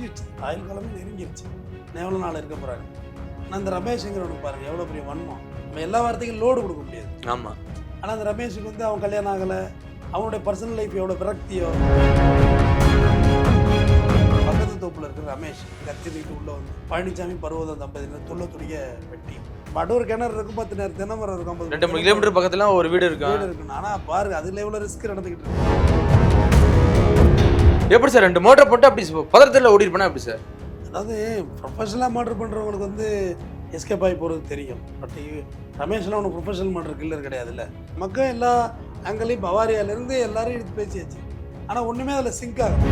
முடிஞ்சிச்சு, ஆயுள் காலமே நெருங்கிருச்சு. இன்னும் எவ்வளோ நாள் இருக்க போகிறாங்க. ஆனால் அந்த ரமேஷுங்கிறவனுக்கு பாருங்கள் எவ்வளோ பெரிய வன்மம். நம்ம எல்லா வார்த்தைக்கும் லோடு கொடுக்க முடியாது. ஆமாம். ஆனால் அந்த ரமேஷுக்கு வந்து அவன் கல்யாணம் ஆகலை, அவனுடைய பர்சனல் லைஃப் எவ்வளோ விரக்தியோ. பக்கத்து தோப்பில் இருக்கிற ரமேஷ் கத்தி தூக்கிட்டு உள்ளே வந்து பழனிசாமி பருவதம் தம்பதியினர் துள்ள துடிக்க வெட்டி படூர் கிணறு இருக்கும், 10 நேரம் தினமரம் இருக்கும், 2-3 கிலோமீட்டர் பக்கத்துல ஒரு வீடு இருக்குன்னு. ஆனால் பாருங்க அதுல எவ்வளோ ரிஸ்க் நடந்துக்கிட்டு இருக்கு. எப்படி சார் 2 மோட்டர் போட்டு அப்படி பதறத்தில் ஓடி இருப்பேனா எப்படி சார்? அதாவது ப்ரொஃபஷனலாக மர்டர் பண்ணுறவங்களுக்கு வந்து எஸ்கேப் ஆகி போகிறது தெரியும். பட் ரமேஷ்லாம் ஒன்று ப்ரொஃபஷனல் மர்டர் கில்லர் கிடையாதுல்ல. மக்கள் எல்லா ஆங்கிலையும் பவாரியாலேருந்து எல்லாரும் எடுத்து பேசியாச்சு. ஆனால் ஒன்றுமே அதில் சிங்க் ஆகும்.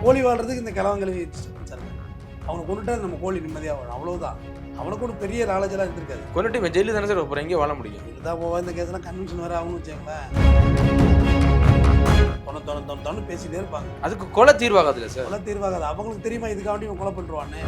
கோழி வாழ்றதுக்கு இந்த கிழவங்களை அவனை கொண்டுட்டா நம்ம கோழி நிம்மதியாக வாழும், அவ்வளோதான். அவனுக்கு ஒன்றும் பெரிய நாலேஜெல்லாம் இருந்திருக்காது. கொண்டுட்டு இவன் ஜெயிலு தானே சார் போகிறேன், இங்கே வாழ முடியும். இதுதான் போவா இந்த கேஸ்லாம் கன்விக்ஷன் வேறு ஆகணும்னு வச்சுங்களேன். தொண்ணு பேசிட்டே இருப்பாங்க. அதுக்கு கொலை தீர்வாகாதுல்ல சார்? கொலை தீர்வாகாது. அவங்களுக்கு தெரியுமா இதுக்காண்டி இவன் கொலை பண்ணுவான்னு.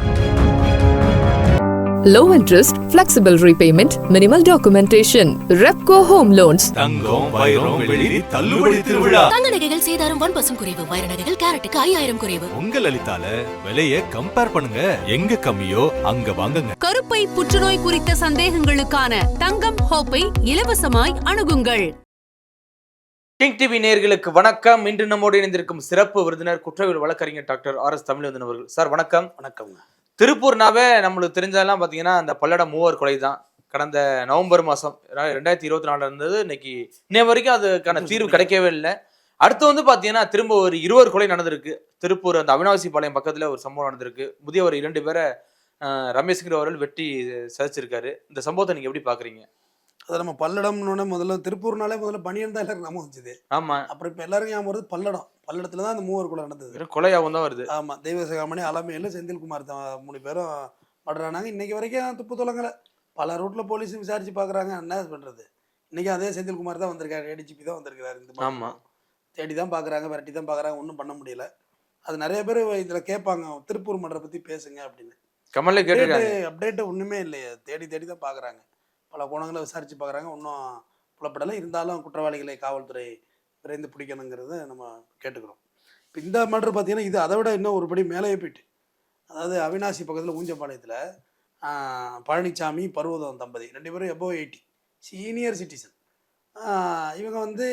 Low interest, flexible repayment, minimal documentation. Repco Home Loans. தங்கம் வைரம் வெள்ளி தள்ளுபடி திருவிழா. தங்க நகைகள் சேதாரம் 1% குறைவு, வைர நகைகள் கேரட்டுக்கு 5000 குறைவு. உங்க லலிதால விலையை கம்பேர் பண்ணுங்க, எங்க கம்மியோ அங்க வாங்குங்க. கருப்பை புற்றுநோய் குறித்த சந்தேகங்களுக்கான தங்கம் ஹோப்பை இலவசமாய் அணுகுங்கள். கிங் டிவி நேயர்களுக்கு வணக்கம். இன்று நம்மோடு இணைந்திருக்கும் சிறப்பு விருந்தினர் குற்றவியல் வழக்கறிஞர் டாக்டர் RS தமிழ்வந்தன் அவர்கள். சார் வணக்கம். வணக்கம்ங்க. திருப்பூர்னாவே நம்மளுக்கு தெரிஞ்சதெல்லாம் பார்த்தீங்கன்னா அந்த பல்லடம் மூவர் கொலை தான். கடந்த நவம்பர் மாதம் 2024 இருந்தது. இன்னைய வரைக்கும் அதுக்கான தீர்வு கிடைக்கவே இல்லை. அடுத்து வந்து பார்த்தீங்கன்னா திரும்ப ஒரு 20 கொலை நடந்திருக்கு. திருப்பூர் அந்த அவினாசி பாளையம் பக்கத்தில் ஒரு சம்பவம் நடந்திருக்கு. முதியவர் 2 பேரை ரமேஷ்ங்கிறவர்கள் வெட்டி சதிச்சிருக்காரு. இந்த சம்பவத்தை நீங்கள் எப்படி பார்க்குறீங்க? அதை நம்ம பல்லடம்னு முதல்ல திருப்பூர்னாலே முதல்ல பனியன் தான் எல்லாரும் நம்ம வந்துச்சு. ஆமாம். அப்புறம் இப்போ எல்லாரும் ஞாபகம் வருது பல்லடத்தில் தான் அந்த மூவர் கொலை நடந்தது. கொலையாகவும் தான் வருது. ஆமாம். தெய்வசிகாமணி, அலமேலு, செந்தில்குமார் 3 பேரும் படுறானாங்க. இன்றைக்கி வரைக்கும் துப்பு தொலைங்கலை. பல ரூட்டில் போலீஸ் விசாரித்து பார்க்குறாங்க. என்ன பண்ணுறது? இன்றைக்கி அதே செந்தில்குமார் தான் வந்திருக்காரு, ADGP தான் வந்திருக்கிறாரு. இந்த ஆமாம். தேடி தான் பார்க்குறாங்க, விரட்டி தான் பார்க்குறாங்க, ஒன்றும் பண்ண முடியல. அது நிறைய பேர் இதில் கேட்பாங்க, திருப்பூர் மர்டரை பற்றி பேசுங்க அப்படின்னு. கமல்ல கேட்டு அப்டேட்டு ஒன்றுமே இல்லையே. தேடி தான் பார்க்குறாங்க, பல கோணங்களை விசாரித்து பார்க்குறாங்க. ஒன்றும் புலப்படலை. இருந்தாலும் குற்றவாளிகளை காவல்துறை விரைந்து பிடிக்கணுங்கிறத நம்ம கேட்டுக்கிறோம். இப்போ இந்த மர்டர் பார்த்தீங்கன்னா இது அதை விட இன்னும் ஒருபடி மேலே போயிட்டு. அதாவது அவினாசி பக்கத்தில் ஊஞ்சப்பாளையத்தில் பழனிசாமி பருவதம் தம்பதி 2 பேரும் எபோவ் 80 சீனியர் சிட்டிசன். இவங்க வந்து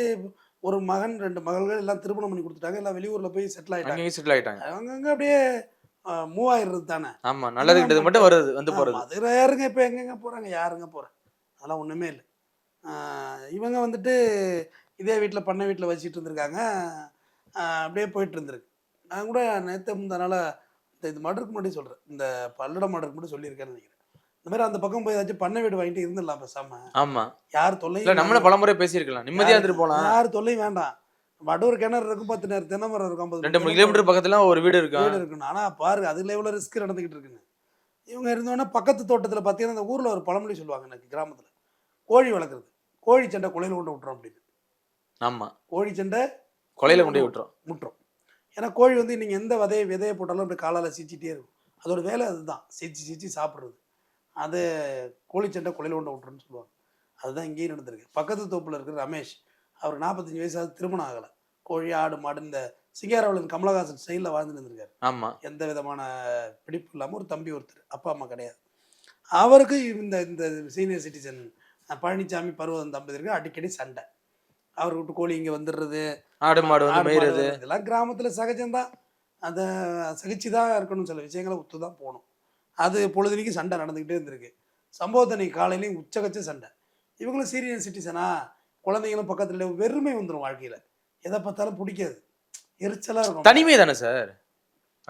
ஒரு மகன் 2 மகள்கள் எல்லாம் திருமணம் பண்ணி கொடுத்துட்டாங்க. எல்லாம் வெளியூரில் போய் செட்டில் ஆகிட்டாங்க. அவங்கங்க அப்படியே மூவ் ஆயிடுறது தானே. ஆமாம். நல்லது மட்டும் வருது வந்து போகிறது. அது யாருங்க இப்போ எங்கெங்க போகிறாங்க, யாருங்க போகிறேன், அதெல்லாம் ஒன்றுமே இல்லை. இவங்க வந்துட்டு இதே வீட்டில் பண்ணை வீட்டில் வச்சுட்டு இருந்திருக்காங்க. அப்படியே போயிட்டு இருந்திருக்கு. நான் கூட நேற்று முந்தனால இது மர்டருக்கு முன்னாடி சொல்கிறேன், இந்த பல்லடம் மர்டருக்கு மட்டும் சொல்லியிருக்கேன்னு நினைக்கிறேன். இந்த மாதிரி அந்த பக்கம் போய் ஏதாச்சும் பண்ணை வீடு வாங்கிட்டு இருந்துடலாம் பேசாம. ஆமாம். யார் தொல்லையும் நம்மள பலமுறை பேசியிருக்கலாம், நிம்மதியாக இருந்துட்டு போகலாம். யார் தொல்லையும் வேண்டாம். படூர் கிணறு இருக்கும், 10 நேரம் தினமரம் இருக்கும், 2-3 கிலோமீட்டர் பக்கத்துல ஒரு வீடு இருக்குன்னு. ஆனால் பாருங்க அதுல எவ்வளோ ரிஸ்க் நடந்துக்கிட்டு இருக்குன்னு. இவங்க இருந்தோடனே பக்கத்து தோட்டத்தில் பார்த்தீங்கன்னா அந்த ஊரில் ஒரு பழமொழி சொல்லுவாங்க எனக்கு, கிராமத்தில் கோழி வளர்க்குறது, கோழி சண்டை கொலையில் கொண்டு விட்டுரும் அப்படின்னு. ஆமாம். கோழி சண்டை கொலையில் கொண்டு விட்டுரும். ஏன்னா கோழி வந்து நீங்கள் எந்த விதையை போட்டாலும் அப்படி காலால் சீச்சிட்டே இருக்கும். அதோட வேலை அதுதான், சீச்சி சாப்பிட்றது. அது கோழி சண்டை கொலையில் கொண்டு விட்டுருன்னு சொல்லுவாங்க. அதுதான் இங்கேயும் நடந்திருக்கு. பக்கத்து தோப்பில் இருக்கிற ரமேஷ், அவர் 45 வயசாவது, திருமணம் ஆகலை. கோழி ஆடு மாடு இந்த சிங்காரவளன் கமலஹாசன் ஸ்டைலில் வாழ்ந்துட்டு இருந்திருக்காரு. ஆமாம். எந்த விதமான பிடிப்பு இல்லாமல் ஒரு தம்பி ஒருத்தர், அப்பா அம்மா கிடையாது. அவருக்கு இந்த சீனியர் சிட்டிசன் பழனிசாமி பருவதம் தம்பதியருக்கு அடிக்கடி சண்டை. அவர் விட்டு கோழி இங்கே வந்துடுறது, ஆடு மாடு மேய்றது, இதெல்லாம் கிராமத்தில் சகஜம்தான். அதை சகிச்சு தான் இருக்கணும், சில விஷயங்களை ஒத்து தான் போகணும். அது பொழுதுனைக்கு சண்டை நடந்துக்கிட்டே இருந்திருக்கு. சம்பவத்தை அன்றைக்கி காலையிலையும் உச்சகச்ச சண்டை. இவங்களும் சீனியர் சிட்டிசனா, குழந்தைங்களும் பக்கத்தில், வெறுமை வந்துடும் வாழ்க்கையில். எதை பார்த்தாலும் பிடிக்காது, எரிச்சலாக இருக்கும். தனிமை தானே சார்.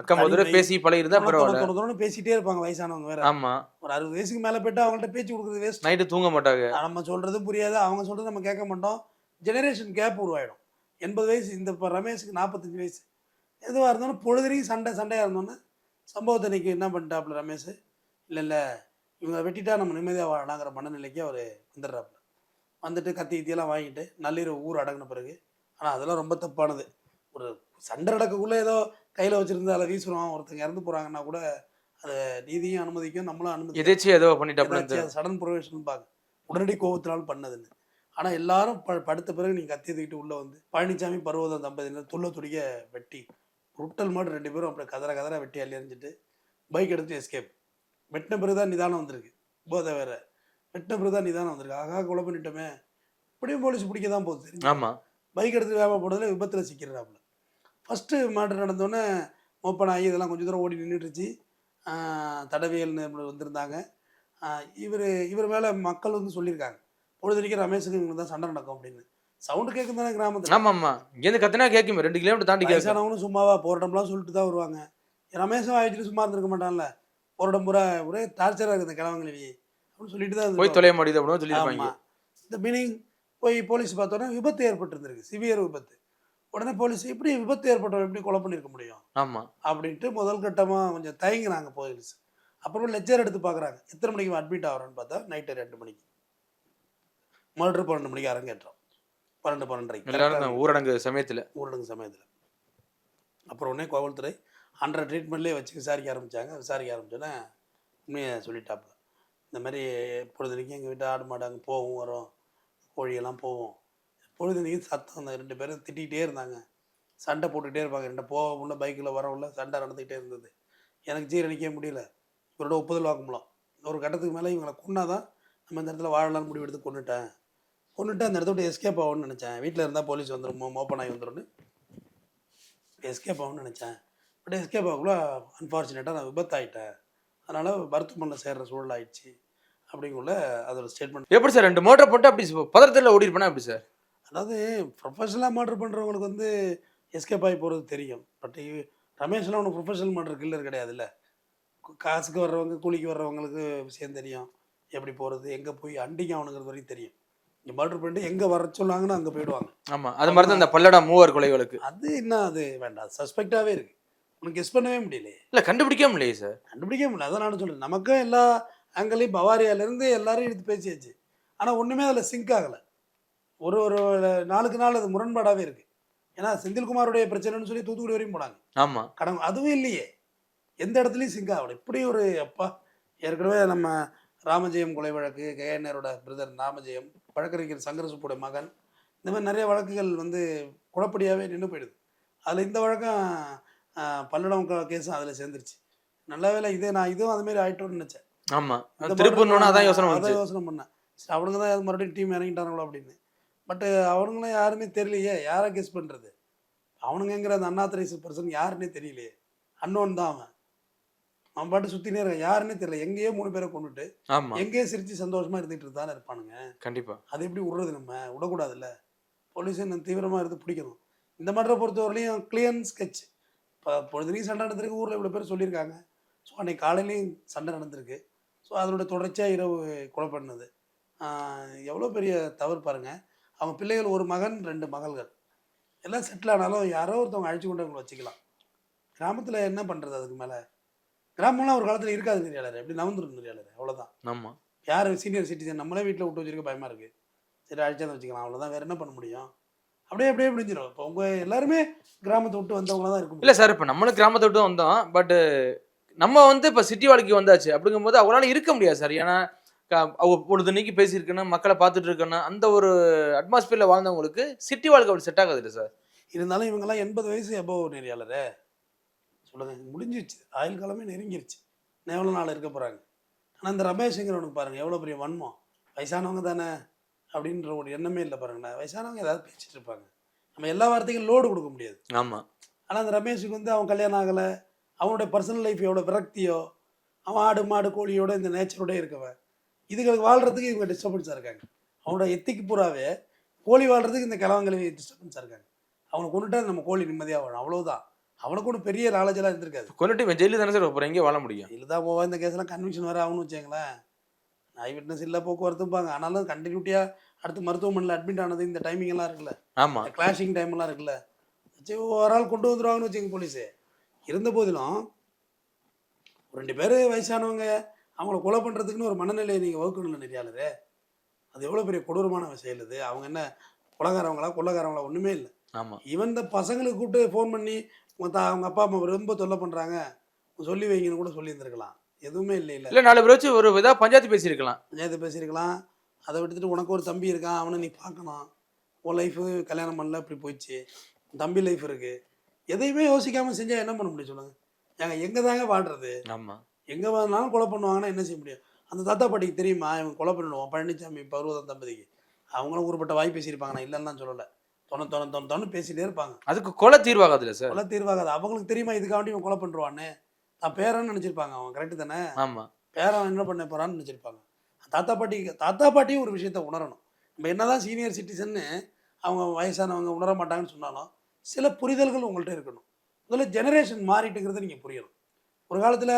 அக்கம் போது பேசி பழகிருந்தா பரவாயில்ல. பேசிட்டே இருப்பாங்க வயசானவங்க வேற. ஆமா. ஒரு 60 வயசுக்கு மேலே போயிட்டு அவங்கள்ட்ட பேச்சு கொடுக்குறது வேஸ்ட். நைட்டு தூங்க மாட்டாங்க. நம்ம சொல்றதும் புரியாது, அவங்க சொல்றது நம்ம கேட்க மாட்டோம். Generation gap உருவாயிடும். 80 வயசு, இந்த இப்போ ரமேஷுக்கு 45 வயசு. எதுவாக இருந்தாலும் பொழுதுனையும் சண்டையாக இருந்தோன்னே சம்பவத்தை இன்னைக்கு என்ன பண்ணிட்டாப்புல ரமேஷ், இல்லை இவங்க வெட்டிட்டா நம்ம நிம்மதியாக வாழலாங்கிற மனநிலைக்கு அவர் வந்துடுறாப்புல. வந்துட்டு கத்தி கித்தியெல்லாம் வாங்கிட்டு நள்ளிரவு ஊர் அடங்கின பிறகு. ஆனால் அதெல்லாம் ரொம்ப தப்பானது. ஒரு சண்டை நடக்கக்குள்ளே ஏதோ கையில் வச்சுருந்து அதை வீசுகிறோம், ஒருத்தங்க இறந்து போகிறாங்கன்னா கூட அதை நீதியும் அனுமதிக்கும், நம்மளும் அனுமதி. எதாச்சும் ஏதோ பண்ணிட்டு சடன் ப்ரொவேஷன் பார்க்க உடனடி கோபத்தினால் பண்ணதுன்னு. ஆனால் எல்லாரும் படுத்த பிறகு நீங்கள் கத்தி தூக்கிட்டு உள்ளே வந்து பழனிசாமி பருவதம் தம்பதியினர் துள்ள துடிக்க வெட்டி புருட்டல் மாடு 2 பேரும் அப்படியே கதற கதற வெட்டி அள்ளி எறிஞ்சிட்டு பைக் எடுத்து எஸ்கேப். வெட்டின பிறகு தான் நிதானம் வந்திருக்கு, போதை வேற. வெட்டின பிறகு தான் நிதானம் வந்திருக்கு, ஆகா கொலை பண்ணிட்டோமே, இப்படியும் போலீஸ் பிடிக்க தான் போகுது தெரியும். ஆமா. பைக் எடுத்து வேகமாக போடுறதுல விபத்தில் சிக்கிறாப்புல. ஃபஸ்ட்டு மாடு நடந்தோடனே ஓப்பன் ஆகி இதெல்லாம் கொஞ்சம் தூரம் ஓடி நின்றுட்டுருச்சு. தடவியல் வந்திருந்தாங்க. இவர் மேலே மக்கள் வந்து சொல்லியிருக்காங்க, பொழுதுனிக்கு ரமேஷுக்கு இவங்க தான் சண்டை நடக்கும் அப்படின்னு. சவுண்டு கேட்கும் தானே கிராமத்தில். ஆமாம்மா, இங்கேருந்து கத்தினா கேட்கும், 2 கிலோமீட்டர் தாண்டி கேட்கும். வயசானவங்களும் சும்மாவா போராட்டம்லாம் சொல்லிட்டு தான் வருவாங்க. ரமேஷும் ஆயிடுச்சுட்டு சும்மா இருந்திருக்க மாட்டான்ல, போராட்டம் பூரா ஒரே டார்ச்சராக இருக்குது இந்த கிழவங்கிழவி அப்படின்னு சொல்லிட்டு தான் போய் தொலைய முடியுது அப்படின்னு சொல்லியிருப்பாங்க. இந்த மீனிங் போய் போலீஸ் பார்த்தோன்னா விபத்து ஏற்பட்டுருந்துருக்கு, சிவியர் விபத்து. உடனே போலீஸ் எப்படி விபத்து ஏற்பட்டவங்க எப்படி கொலை பண்ணியிருக்க முடியும் ஆமாம் அப்படின்ட்டு முதல் கட்டமாக கொஞ்சம் தயங்கினாங்க போலீஸ். அப்புறம் லெஜர் எடுத்து பார்க்குறாங்க, எத்தனை மணிக்கு அட்மிட் ஆகிறோன்னு பார்த்தா நைட்டு 2 மணிக்கு. மர்டர் 12 மணிக்கு அரங்கேற்றோம், 12:30 ஊரடங்கு சமயத்தில். அப்புறம் உடனே காவல்துறை அண்டர் ட்ரீட்மெண்ட்லேயே வச்சு விசாரிக்க ஆரம்பித்தோன்னே உண்மையை சொல்லிட்டாப்புல. இந்த மாதிரி பொழுதுனிக்கு எங்கள் வீட்டு ஆடு மாடு அங்கே போகும் வரும், கோழியெல்லாம் போவோம். பொழுதுனிக்கு சத்தம், அந்த 2 பேரும் திட்டிகிட்டே இருந்தாங்க, சண்டை போட்டுக்கிட்டே இருப்பாங்க. 2 போக உள்ள பைக்கில் வரவுள்ள சண்டை நடந்துக்கிட்டே இருந்தது. எனக்கு ஜீரணிக்க முடியல. இவரோட ஒப்புதல் வாக்குமூலம். ஒரு கட்டத்துக்கு மேலே இவங்களை கொண்டாதான் நம்ம இந்த இடத்துல வாழலாம்னு முடிவு எடுத்து கொண்டுட்டு அந்த இடத்த விட்டு எஸ்கேப் ஆகும்னு நினச்சேன். வீட்டில் இருந்தால் போலீஸ் வந்துடும், ஓப்பன் ஆகி வந்துடும்னு எஸ்கேப் ஆகும்னு நினச்சேன். பட் எஸ்கேப் ஆகக்குள்ள அன்ஃபார்ச்சுனேட்டாக நான் விபத்தாயிட்டேன், அதனால் மருத்துவமனையில் சேர்கிற சூழல் ஆயிடுச்சு அப்படிங்குள்ள அதோட ஸ்டேட்மெண்ட். எப்படி சார் 2 மோட்டர் போட்டு அப்படி பதறத்தில் ஓடி இருப்பேனா எப்படி சார்? அதாவது ப்ரொஃபஷனலாக மர்டர் பண்ணுறவங்களுக்கு வந்து எஸ்கேப் ஆகி போகிறது தெரியும். பட் ரமேஷ்லாம் ஒன்று ப்ரொஃபஷனல் மர்டர் கில்லர் கிடையாதுல்ல. காசுக்கு வர்றவங்க கூலிக்கு வர்றவங்களுக்கு விஷயம் தெரியும், எப்படி போகிறது எங்கே போய் அண்டிங்க அவனுங்கிறது வரைக்கும் தெரியும். இங்கே மர்டர் பண்ணிட்டு எங்கே வர சொன்னாங்கன்னு அங்கே போயிடுவாங்க. ஆமாம், அது மாதிரி தான் இந்த பல்லடா மூவர் கொலைகளுக்கு. அது என்ன, அது வேண்டாம், சஸ்பெக்டாகவே இருக்குது, உனக்கு கெஸ் பண்ணவே முடியலையே. இல்லை கண்டுபிடிக்க முடியலையே சார். கண்டுபிடிக்க முடியல, அதான் நான் சொல்கிறேன். நமக்கும் எல்லா ஆங்கிலையும் பவாரியாலேருந்து எல்லாரையும் எடுத்து பேசியாச்சு, ஆனால் ஒன்றுமே அதில் சிங்க் ஆகலை. ஒரு நாளுக்கு நாள் அது முரண்பாடாகவே இருக்குது. ஏன்னா செந்தில்குமாருடைய பிரச்சனைன்னு சொல்லி தூத்துக்குடி வரையும் போனாங்க. ஆமாம், அதுவும் இல்லையே, எந்த இடத்துலையும் சிங்க் ஆகலை. இப்படி ஒரு அப்பா, ஏற்கனவே நம்ம ராமஜெயம் கொலை வழக்கு, கேஎன்ஆரோட பிரதர் ராமஜெயம், வழக்கறிஞர் சங்கரசுப்புடைய மகன், இந்த மாதிரி நிறைய வழக்குகள் வந்து குழப்படியாகவே நின்று போயிடுது. அதில் இந்த வழக்கம் பல்லடம் கேஸும் அதில் சேர்ந்துருச்சு. நல்ல வேலை நான் இதுவும் அதுமாரி ஆகிட்டோன்னு நினச்சேன். ஆமாம், திருப்பூர்னு அதான் யோசனை பண்ணேன். சரி, அவனுங்க தான் மறுபடியும் டீம் இறங்கிட்டானுங்களோ அப்படின்னு. பட்டு அவனுங்களும் யாருமே தெரியலையே, யாரை கெஸ் பண்ணுறது? அவனுங்கிற அந்த அன்ஆத்தரைஸ்டு பர்சன் யாருன்னே தெரியலையே, அன்னோன் தான் அவன் பாட்டு சுற்றினே இருக்கான், யாருன்னே தெரியல. எங்கேயோ 3 பேரை கொண்டுட்டு எங்கேயோ சிரித்து சந்தோஷமாக இருந்துகிட்டு தானே இருப்பானுங்க. கண்டிப்பாக அது எப்படி விடுறது? நம்ம விடக்கூடாதுல்ல, போலீஸை நம்ம தீவிரமாக இருந்து பிடிக்கணும். இந்த மாதிரி பொறுத்தவரையிலையும் கிளியர் ஸ்கெட்ச். இப்போ பொழுதுனையும் சண்டை நடந்திருக்கு, ஊரில் இவ்வளோ பேர் சொல்லியிருக்காங்க. ஸோ அன்றைக்கி காலையிலையும் சண்டை நடந்திருக்கு. ஸோ அதனோட தொடர்ச்சியாக இரவு கொலை பண்ணது எவ்வளோ பெரிய தவறு பாருங்கள். அவங்க பிள்ளைகள், ஒரு மகன் 2 மகள்கள், எல்லாம் செட்டில் ஆனாலும் யாரோ ஒருத்தவங்க அழைச்சி கொண்டு அவங்களை வச்சுக்கலாம். கிராமத்தில் என்ன பண்ணுறது? அதுக்கு மேலே கிராமம்லாம் ஒரு காலத்தில் இருக்காது நெறியாளர், எப்படி நவந்துடும் நெறியாளர், அவ்வளோதான். ஆமாம், யார் சீனியர் சிட்டிசன் நம்மளே வீட்டில் விட்டு வச்சிருக்க பயமாக இருக்குது, சரி அழைச்சாந்து வச்சுக்கலாம், அவ்வளோதான், வேறு என்ன பண்ண முடியும்? அப்படியே முடிஞ்சிடும். இப்போ உங்கள் எல்லாருமே கிராமத்தை விட்டு வந்தவங்கள தான் இருக்கும். இல்லை சார், இப்போ நம்மளும் கிராமத்தை விட்டு வந்தோம், பட்டு நம்ம வந்து இப்போ சிட்டி வாழ்க்கைக்கு வந்தாச்சு. அப்படிங்கும்போது அவங்களால இருக்க முடியாது சார். ஏன்னா பொழுதுனைக்கு பேசியிருக்கேன்னா, மக்களை பார்த்துட்டு இருக்கேன்னா, அந்த ஒரு அட்மாஸ்பியரில் வாழ்ந்தவங்களுக்கு சிட்டி வாழ்க்கை அப்படி செட் ஆகாது இல்லை சார். இருந்தாலும் இவங்கெல்லாம் 80 வயசு எபோவ் நெறியாளரே சொல்லுங்கள், முடிஞ்சிருச்சு, ஆயுள் காலமே நெருங்கிருச்சு, எவ்வளோ நாள் இருக்க போகிறாங்க. ஆனால் இந்த ரமேஷுங்கிறவனுக்கு பாருங்கள் எவ்வளோ பெரிய வன்மம். வயசானவங்க தானே அப்படின்ற ஒரு எண்ணமே இல்லை பாருங்களேன். வயசானவங்க ஏதாவது பேசிட்டு இருப்பாங்க, நம்ம எல்லா வார்த்தைக்கும் லோடு கொடுக்க முடியாது. ஆமாம், ஆனால் அந்த ரமேஷுக்கு வந்து அவன் கல்யாணம் ஆகலை, அவனுடைய பர்சனல் லைஃப் எவ்வளோ விரக்தியோ, அவன் ஆடு மாடு கோழியோட இந்த நேச்சரோட இருக்கவன், இதுகளுக்கு வாழ்கிறதுக்கு இவங்க டிஸ்டர்பன்ஸாக இருக்காங்க. அவனோட எத்திக்கு பூராவே கோழி வாழ்கிறதுக்கு இந்த கிழவங்களை டிஸ்டர்பன்ஸாக இருக்காங்க. அவனை கொண்டுட்டா நம்ம கோழி நிம்மதியாக வாழும், அவ்வளோதான். அவனுக்கு ஒன்றும் பெரிய நாலேஜெல்லாம் இருந்திருக்காது. கொண்டுட்டு இவன் ஜெயிலு தானே சார் அப்புறம் எங்கே வாழ முடியும்? ஜெயிலு தான் போவா. இந்த கேஸ்லாம் கன்விக்ஷன் வேறு ஆகணும்னு வச்சுங்களேன். ஐ விட்னஸ் இல்லை, போக்குவரத்துப்பாங்க. ஆனாலும் கண்டினியூட்டியாக அடுத்து மருத்துவமனையில் அட்மிட் ஆனது இந்த டைமிங் எல்லாம் இருக்குல்ல, ஆமாம், கிளாஷிங் டைமெல்லாம் இருக்குல்ல, சரி ஒரு ஆள் கொண்டு வந்துடுவாங்கன்னு வச்சுங்க போலீஸு. இருந்த போதிலும் 2 பேர் வயசானவங்க, அவங்கள கொலை பண்ணுறதுக்குன்னு ஒரு மனநிலையை நீங்கள் வகுக்கணும்ல நெறியாளரே. அது எவ்வளோ பெரிய கொடூரமான செயல் இது. அவங்க என்ன கொள்ளக்காரவங்களா? ஒன்றுமே இல்லை. ஆமாம், ஈவன் இந்த பசங்களுக்கு கூப்பிட்டு ஃபோன் பண்ணி அவங்க அப்பா அம்மா ரொம்ப தொல்லை பண்ணுறாங்க, சொல்லி வைங்கன்னு கூட சொல்லியிருந்துருக்கலாம். எதுவுமே இல்லை. இல்லை 4 பேர் வச்சு ஒரு இதாக பஞ்சாயத்து பேசியிருக்கலாம். அதை விட்டுட்டு உனக்கு ஒரு தம்பி இருக்கான், அவனை நீ பார்க்கணும், உன் லைஃபு கல்யாணம் பண்ணல இப்படி போயிடுச்சு, தம்பி லைஃப் இருக்குது, எதையுமே யோசிக்காமல் செஞ்சால் என்ன பண்ண முடியும் சொல்லுங்கள். எங்கே தாங்க வாழ்றது? ஆமா எங்கே வேணாலும் கொலை பண்ணுவாங்கன்னா என்ன செய்ய முடியும்? அந்த தாத்தா பாட்டிக்கு தெரியுமா இவன் கொலை பண்ணிடுவான், பழனிசாமி பருவதம் தம்பதிக்கு. அவங்களும் ஊருப்பட்ட வாய் பேசியிருப்பாங்க, நான் இல்லைன்னு தான் சொல்லலை. தொண்ணு பேசிகிட்டே இருப்பாங்க. அதுக்கு கொலை தீர்வாகாதுல்ல சார்? கொலை தீர்வாகாது. அவங்களுக்கு தெரியுமா இதுக்காண்டி இவன் கொலை பண்ணுவான்னு? நான் பேரன்னு நினச்சிருப்பாங்க. அவன் கரெக்டு தானே? ஆமா பேரன் என்ன பண்ண போகிறான்னு நினச்சிருப்பாங்க. தாத்தா பாட்டியும் ஒரு விஷயத்த உணரணும். நம்ம என்னதான் சீனியர் சிட்டிசன்னு அவங்க வயசானவங்க உணர மாட்டாங்கன்னு சொன்னாலும் சில புரிதல்கள் உங்கள்கிட்ட இருக்கணும். முதல்ல ஜெனரேஷன் மாறிட்டுங்கிறத நீங்கள் புரியணும். ஒரு காலத்தில்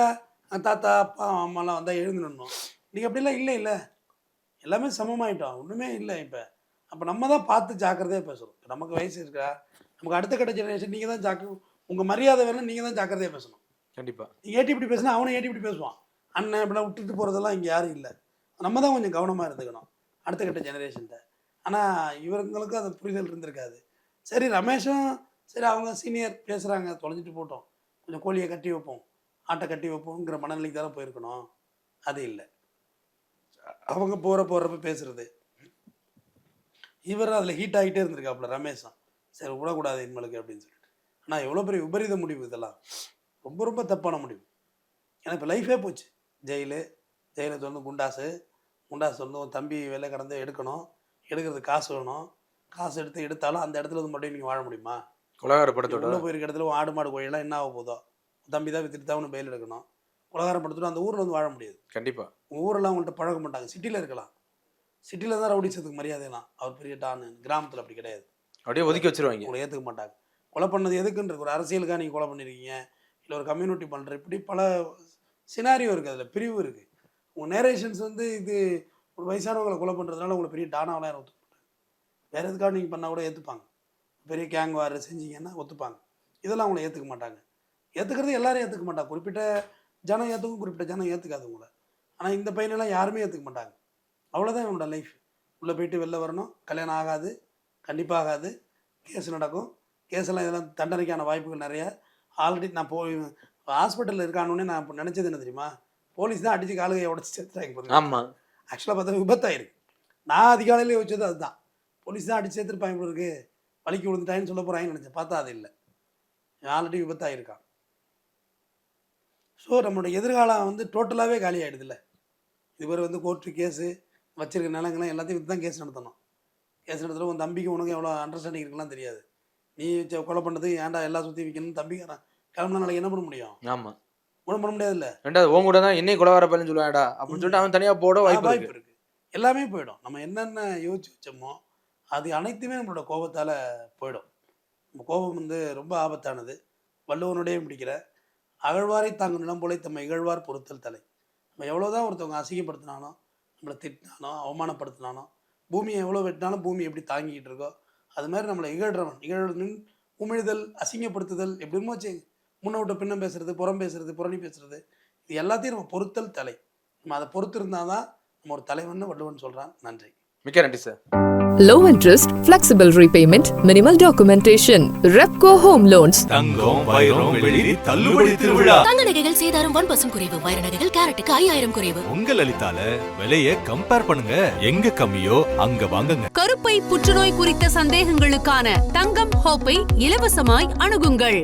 தாத்தா அப்பா அம்மாலாம் வந்தால் எழுந்துடணும். நீங்கள் அப்படிலாம் இல்லை, எல்லாமே சமமாயிட்டோம், ஒன்றுமே இல்லை இப்போ. அப்போ நம்ம தான் பார்த்து ஜாக்கிரதையாக பேசணும். இப்போ நமக்கு வயசு இருக்கா, நமக்கு அடுத்த கட்ட ஜெனரேஷன் நீங்கள் தான் உங்கள் மரியாதை வேணும், நீங்கள் தான் ஜாக்கிரதையாக பேசணும். கண்டிப்பாா. நீங்கள் ஏட்டி இப்படி பேசினா அவனை ஏட்டி இப்படி பேசுவான். அண்ணன் இப்படிலாம் விட்டுட்டு போகிறதெல்லாம் இங்கே யாரும் இல்லை. நம்ம தான் கொஞ்சம் கவனமாக இருந்துக்கணும் அடுத்த கட்ட ஜெனரேஷன்கிட்ட. ஆனால் இவர்களுக்கும் அந்த புரிதல் இருந்திருக்காது. சரி ரமேஷும் சரி அவங்க சீனியர் பேசுகிறாங்க, தொலைஞ்சிட்டு போட்டோம், கொஞ்சம் கோழியை கட்டி வைப்போம், ஆட்டை கட்டி வைப்போங்கிற மனநிலைக்கு தானே போயிருக்கணும். அது இல்லை. அவங்க போகிறப்ப பேசுகிறது. இவர் அதில் ஹீட் ஆகிட்டே இருந்திருக்காப்புல ரமேஷும். சரி விடக்கூடாது இனிமேலுக்கு அப்படின்னு சொல்லிட்டு. ஆனால் எவ்வளோ பெரிய விபரீத முடிவு இதெல்லாம், ரொம்ப ரொம்ப தப்பான முடிவு. ஏன்னா இப்போ லைஃபே போச்சு. ஜெயிலை வந்து குண்டாசு வந்து உன் தம்பி வெளில கடந்து எடுக்கணும், எடுக்கிறது காசு வேணும், காசு எடுத்தாலும் அந்த இடத்துல வந்து மட்டும் நீங்கள் வாழ முடியுமா? கொலகாரப்படத்தோட உள்ள போயிருக்க இடத்துல ஆடு மாடு கோழியெல்லாம் என்ன ஆக போதோ, தம்பி தான் வித்துட்டு தான் பெயில் எடுக்கணும். கொலகாரப்படுத்திட்டு அந்த ஊரில் வந்து வாழ முடியாது. கண்டிப்பாக. உங்கள் ஊரெல்லாம் அவங்கள்ட்ட பழக மாட்டாங்க. சிட்டியில் இருக்கலாம், சிட்டியில் தான் ரவுடிசத்துக்கு மரியாதைலாம். அவர் பெரிய டான்னு. கிராமத்தில் அப்படி கிடையாது, அப்படியே ஒதுக்கி வச்சிருவாங்க, உங்களை ஏற்றுக்க மாட்டாங்க. கொலை பண்ணது எதுக்குன்ற ஒரு அரசியலுக்காக நீங்கள் கொலை பண்ணியிருக்கீங்க, இல்லை ஒரு கம்யூனிட்டி பண்ணுற, இப்படி பல சினாரியோ இருக்குது, அதில் பிரிவு இருக்குது. உங்கள் நேரேஷன்ஸ் வந்து இது ஒரு வயசானவங்களை கொலை பண்ணுறதுனால உங்களை பெரிய டானாவெலாம் யாரும் ஒத்துக்க மாட்டாங்க. வேறு எதுக்காக நீங்கள் பண்ணால் கூட ஏற்றுப்பாங்க. பெரிய கேங் வார் செஞ்சீங்கன்னா ஒத்துப்பாங்க. இதெல்லாம் அவங்கள ஏற்றுக்க மாட்டாங்க. ஏற்றுக்கிறது எல்லாரும் ஏற்றுக்க மாட்டாங்க. குறிப்பிட்ட ஜனம் ஏற்றுக்கும், குறிப்பிட்ட ஜனம் ஏற்றுக்காது உங்களை. ஆனால் இந்த பையனெல்லாம் யாருமே ஏற்றுக்க மாட்டாங்க. அவ்வளோதான் இவனோட லைஃப். உள்ளே போயிட்டு வெளில வரணும், கல்யாணம் ஆகாது, கண்டிப்பாக ஆகாது, கேஸ் நடக்கும். கேஸெல்லாம் இதெல்லாம் தண்டனைக்கான வாய்ப்புகள் நிறைய. ஆல்ரெடி நான் ஹாஸ்பிட்டலில் இருக்கானோடனே நான் இப்போ நினச்சது என்ன தெரியுமா, போலீஸ் தான் அடித்து காலுகையை உடச்சி சேர்த்துட்டாங்க. ஆமாம், ஆக்சுவலாக பார்த்தா விபத்தாயிருக்கு. நான் அதிகாலையில் யோசிச்சது அதுதான், போலீஸ் தான் அடித்து சேர்த்துருப்பாங்க இப்போ இருக்குது, வலிக்கு விழுந்துட்டாங்கன்னு சொல்ல போகிறாங்கன்னு நினச்சேன். பார்த்தா அது இல்லை, ஆல்ரெடி விபத்தாயிருக்கான். ஸோ நம்மளோட எதிர்காலம் வந்து டோட்டலாகவே காலி ஆகிடுதுல்ல. இதுவரை வந்து கோர்ட்டு கேஸு வச்சிருக்க நிலங்கள்லாம் எல்லாத்தையும் வித்து தான் கேஸ் நடத்தணும். கேஸ் நடத்தணும். உன் தம்பிக்கு உனக்கு எவ்வளோ அண்டர்ஸ்டாண்டிங் இருக்குலாம் தெரியாது. நீ கொலை பண்ணது ஏன்டா எல்லாம் சுற்றி வைக்கணும்னு தம்பிக்காரன் கிளம்புனா நாளைக்கு என்ன பண்ண முடியும்? ஆமாம், ஒன்றும் பண்ண முடியாதுல்ல. ரெண்டாவது உன் கூட தான் என்னை கொலகார பையன் சொல்லுவாடா அப்படின்னு சொல்லிட்டு அவன் தனியாக போட வாய்ப்பு இருக்குது. எல்லாமே போயிடும். நம்ம என்னென்ன யோசிச்சு வச்சோமோ அது அனைத்துமே நம்மளோட கோபத்தால் போயிடும். நம்ம கோபம் வந்து ரொம்ப ஆபத்தானது. வள்ளுவனுடைய பிடிக்கிற அகழ்வாரை தாங்கும் நிலம் போல தம்மை இகழ்வார் பொறுத்தல் தலை. நம்ம எவ்வளோதான் ஒருத்தவங்க அசிங்கப்படுத்தினாலும், நம்மளை திட்டினாலும், அவமானப்படுத்தினாலும், பூமியை எவ்வளோ வெட்டினாலும் பூமி எப்படி தாங்கிக்கிட்டு இருக்கோ அது மாதிரி நம்மளை இகழ்றவன் உமிழ்தல், அசிங்கப்படுத்துதல், எப்படிமோ வச்சு முன்ன விட்ட பின்னம் பேசுறது, புறம் பேசுறது, புறணி பேசுறது, இது எல்லாத்தையும் நம்ம பொறுத்தல் தலை. நம்ம அதை பொறுத்து இருந்தால் தான் நம்ம ஒரு தலைவன் வள்ளுவன் சொல்கிறான். நன்றி, மிக்க நன்றி sir. Low interest, flexible repayment, minimal documentation. Repco Home Loans. தங்கம் வைரம் வெள்ளி தள்ளுபடி திருவிழா. தங்க நகைகள் சேதாரம் 1% குறைவு, வைர நகைகள் கேரட்டுக்கு 5000 குறைவு. உங்க லலிதால விலையை கம்பேர் பண்ணுங்க, எங்க கம்மியோ அங்க வாங்குங்க. கருப்பை புற்றுநோய் குறித்த சந்தேகங்களுக்கான தங்கம் ஹோப்பை இலவசமாய் அணுகுங்கள்.